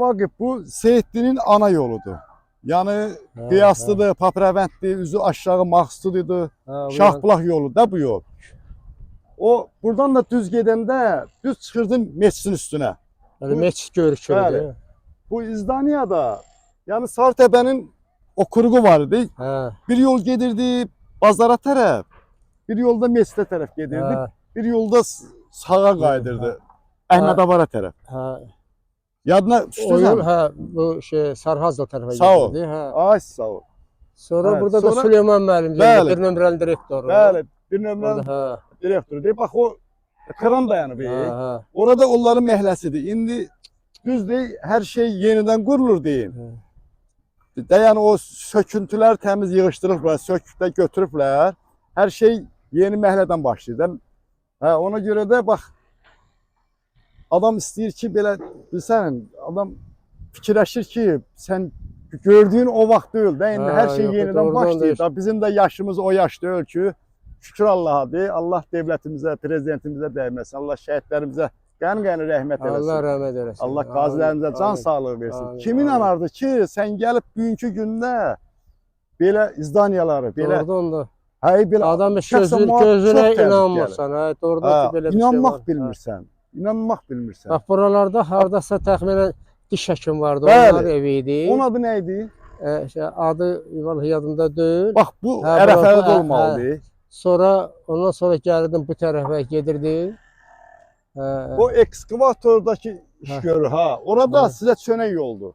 Vaqif bu Seyidli'nin ana yoludur. Yani Qiyaslıdır, Papravənddir, üzü aşağı Maqsudidir, Şahbulaq yolu da bu yol. O buradan da düz gedəndə düz çıxırdın meçidin üstünə. Yani meçid görükürdü. Bu İzdaniyada yani Sarıtepe'nin o kurgu vardı. Bir yol gedirdi bazara tərəf, bir yolda meçidə tərəf gedirdi, bir yolda sağa qaydırdı. Əhmədabara tərəf. Yadına düşdü bu şey Sarhazla tərəfə sağ ol. gedirdi. Ay sağ ol. Sonra burada da Süleyman müəllim bir nömrəli direktoru. Bəli, bir nömrəli direktoru deyib. Bax o kran dayanıb. Orada onların məhləsidir. İndi düz deyil, hər şey yenidən qurulur deyin. Yəni o söküntülər təmiz yığışdırıblar, söküb də götürüblər. Hər şey yeni məhəllədən başlayır. Ona görə də bax adam istəyir ki, belə bilsən, adam fikirləşir ki, sən gördüyün o vaxt deyil də, indi hər şey yenidən başlayır. Bizim də yaşımız o yaş deyil ki, şükür Allah'a deyil, Allah devlətimizə, prezidentimizə dəyməsin, Allah şəhidlərimizə qəni-qəni rəhmət eləsin. Allah rəhmət eləsin. Allah qazilərimizə can sağlığı versin. Kim inanardı ki, sən gəlib bugünkü gündə belə izdaniyaları, belə adam gözünə inanmırsan, doğrudan ki, belə bir şey var. İnanmaq bilmirsən. İnanmaq bilmirsən. Bax, buralarda haradasa təxminən diş həkim vardı, onlar evi idi. Onun adı nə idi? Adı yadımda deyil. Bax, bu Ərəfədə olmalıdır. Sonra, ondan sonra gəlirdim bu tərəfə gedirdim. O ekskavatordakı iş görür, orada sizə çönək yoldur.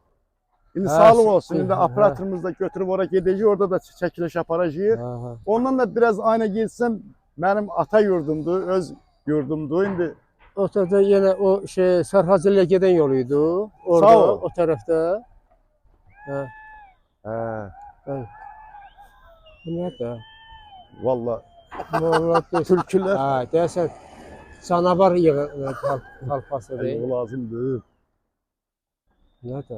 İndi sağlıq olsun, indi aparaturumuz da götürüb oraya gedəcək, orada da çəkiliş aparacaq. Ondan da biraz ayna getsəm, mənim ata yurdumdur, öz yurdumdur. İndi o tərəfdə yenə o şey Sarhaziliyə gedən yoluydu. Orada, o tərəfdə. Bu nədir? Vallahi türkülər. Deyəsən, canavar yığın qalpasıdır. O lazımdır. Nədir?